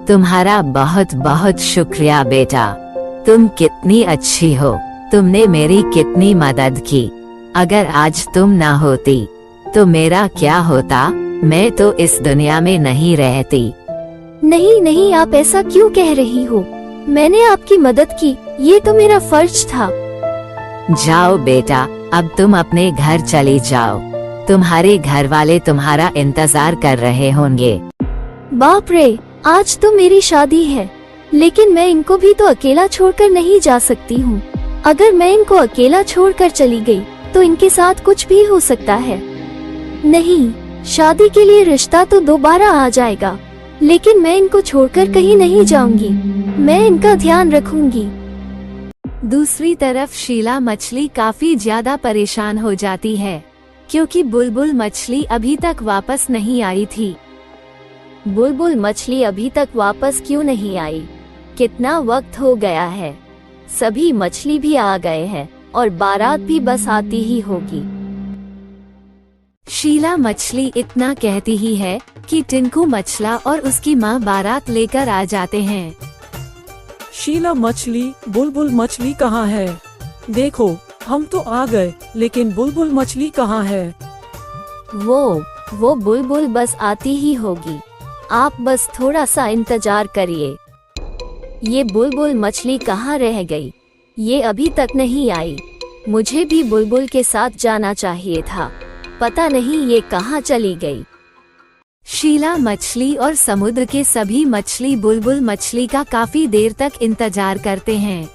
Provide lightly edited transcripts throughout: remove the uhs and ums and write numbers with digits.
तुम्हारा बहुत बहुत शुक्रिया बेटा। तुम कितनी अच्छी हो, तुमने मेरी कितनी मदद की। अगर आज तुम ना होती तो मेरा क्या होता, मैं तो इस दुनिया में नहीं रहती। नहीं नहीं, आप ऐसा क्यों कह रही हो? मैंने आपकी मदद की, ये तो मेरा फर्ज था। जाओ बेटा, अब तुम अपने घर चली जाओ। तुम्हारे घर वाले तुम्हारा इंतजार कर रहे होंगे। बाप रे, आज तो मेरी शादी है, लेकिन मैं इनको भी तो अकेला छोड़कर नहीं जा सकती हूँ। अगर मैं इनको अकेला छोड़कर चली गई तो इनके साथ कुछ भी हो सकता है। नहीं, शादी के लिए रिश्ता तो दोबारा आ जाएगा, लेकिन मैं इनको छोड़कर कहीं नहीं जाऊंगी। मैं इनका ध्यान रखूंगी। दूसरी तरफ शीला मछली काफी ज्यादा परेशान हो जाती है, क्योंकि बुलबुल मछली अभी तक वापस नहीं आई थी। बुलबुल मछली अभी तक वापस क्यों नहीं आई? कितना वक्त हो गया है। सभी मछली भी आ गए हैं और बारात भी बस आती ही होगी। शीला मछली इतना कहती ही है कि टिंकू मछला और उसकी माँ बारात लेकर आ जाते हैं। शीला मछली, बुलबुल मछली कहाँ है? देखो, हम तो आ गए, लेकिन बुलबुल मछली कहाँ है? वो बुलबुल बस आती ही होगी। आप बस थोड़ा सा इंतजार करिए। ये बुलबुल मछली कहाँ रह गई? ये अभी तक नहीं आई। मुझे भी बुलबुल के साथ जाना चाहिए था, पता नहीं ये कहाँ चली गई। शीला मछली और समुद्र के सभी मछली बुलबुल मछली का काफी देर तक इंतजार करते हैं,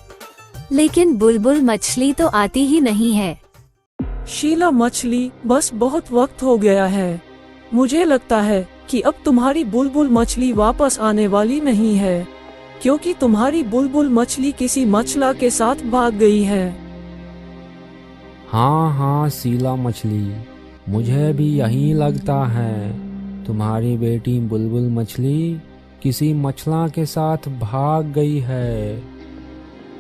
लेकिन बुलबुल मछली तो आती ही नहीं है। शीला मछली, बस बहुत वक्त हो गया है। मुझे लगता है कि अब तुम्हारी बुलबुल मछली वापस आने वाली नहीं है, क्योंकि तुम्हारी बुलबुल मछली किसी मछला के साथ भाग गई है। हाँ शीला मछली, मुझे भी यही लगता है। तुम्हारी बेटी बुलबुल मछली किसी मछला के साथ भाग गई है।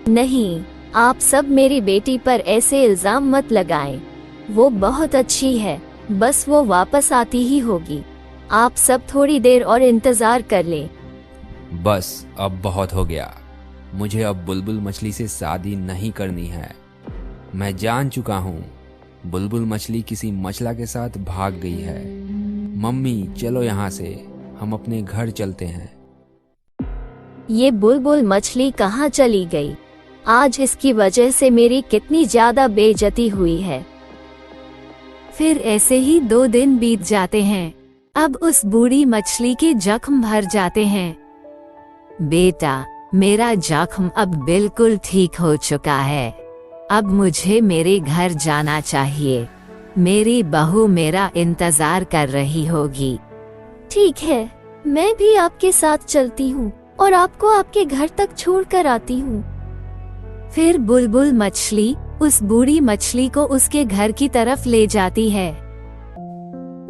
नहीं, आप सब मेरी बेटी पर ऐसे इल्जाम मत लगाएं। वो बहुत अच्छी है, बस वो वापस आती ही होगी। आप सब थोड़ी देर और इंतजार कर लें। बस अब बहुत हो गया। मुझे अब बुलबुल मछली से शादी नहीं करनी है। मैं जान चुका हूँ, बुलबुल मछली किसी मछला के साथ भाग गई है। मम्मी, चलो यहाँ से, हम अपने घर चलते हैं। ये बुलबुल मछली कहाँ चली गई? आज इसकी वजह से मेरी कितनी ज्यादा बेइज्जती हुई है। फिर ऐसे ही 2 दिन बीत जाते हैं। अब उस बूढ़ी मछली के जख्म भर जाते हैं। बेटा, मेरा जख्म अब बिल्कुल ठीक हो चुका है। अब मुझे मेरे घर जाना चाहिए। मेरी बहू मेरा इंतजार कर रही होगी। ठीक है, मैं भी आपके साथ चलती हूँ और आपको आपके घर तक छोड़कर आती हूँ। फिर बुलबुल मछली उस बूढ़ी मछली को उसके घर की तरफ ले जाती है।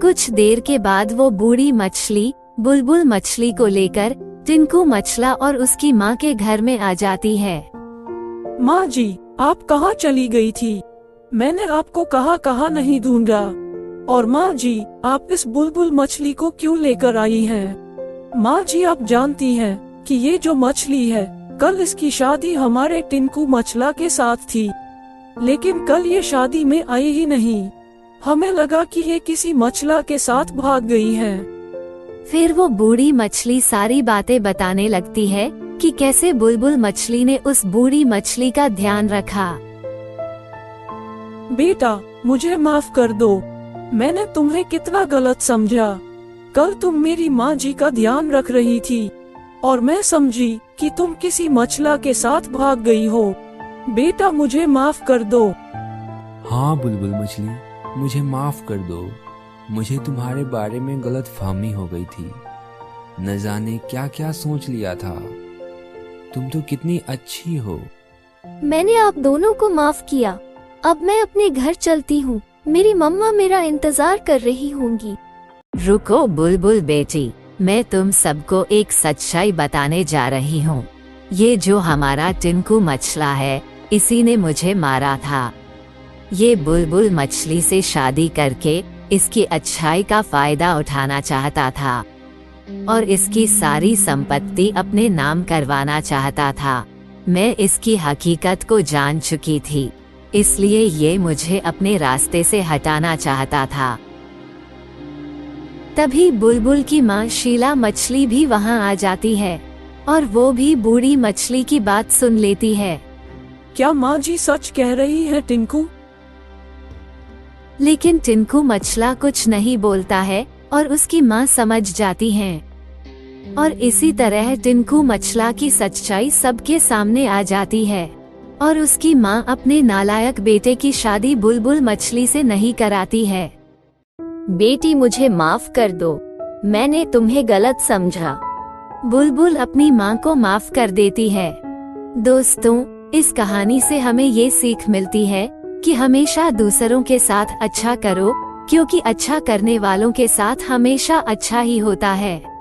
कुछ देर के बाद वो बूढ़ी मछली बुलबुल मछली को लेकर टिंकू मछला और उसकी माँ के घर में आ जाती है। माँ जी, आप कहाँ चली गई थी? मैंने आपको कहाँ नहीं ढूंढा। और माँ जी, आप इस बुलबुल मछली को क्यों लेकर आई हैं? माँ जी, आप जानती हैं कि ये जो मछली है, कल इसकी शादी हमारे टिंकू मछला के साथ थी, लेकिन कल ये शादी में आई ही नहीं। हमें लगा कि ये किसी मछला के साथ भाग गई है। फिर वो बूढ़ी मछली सारी बातें बताने लगती है कि कैसे बुलबुल मछली ने उस बूढ़ी मछली का ध्यान रखा। बेटा, मुझे माफ कर दो। मैंने तुम्हें कितना गलत समझा। कल तुम मेरी माँ जी का ध्यान रख रही थी और मैं समझी कि तुम किसी मछला के साथ भाग गई हो। बेटा, मुझे माफ कर दो। हाँ बुलबुल मछली, मुझे माफ कर दो। मुझे तुम्हारे बारे में गलत फहमी हो गई थी। न जाने क्या क्या सोच लिया था। तुम तो कितनी अच्छी हो। मैंने आप दोनों को माफ किया। अब मैं अपने घर चलती हूँ। मेरी मम्मा मेरा इंतजार कर रही होंगी। रुको बुलबुल बेटी, मैं तुम सबको एक सच्चाई बताने जा रही हूँ। ये जो हमारा टिंकू मछला है, इसी ने मुझे मारा था। ये बुलबुल मछली से शादी करके इसकी अच्छाई का फायदा उठाना चाहता था। और इसकी सारी संपत्ति अपने नाम करवाना चाहता था। मैं इसकी हकीकत को जान चुकी थी, इसलिए ये मुझे अपने रास्ते से हटाना चाहता था। तभी बुलबुल की माँ शीला मछली भी वहाँ आ जाती है और वो भी बूढ़ी मछली की बात सुन लेती है। क्या माँ जी सच कह रही है टिंकू? लेकिन टिंकू मछला कुछ नहीं बोलता है और उसकी माँ समझ जाती हैं। और इसी तरह टिंकू मछला की सच्चाई सबके सामने आ जाती है और उसकी माँ अपने नालायक बेटे की शादी बुलबुल मछली से नहीं कराती है। बेटी मुझे माफ कर दो, मैंने तुम्हें गलत समझा। बुलबुल अपनी माँ को माफ कर देती है। दोस्तों, इस कहानी से हमें ये सीख मिलती है कि हमेशा दूसरों के साथ अच्छा करो, क्योंकि अच्छा करने वालों के साथ हमेशा अच्छा ही होता है।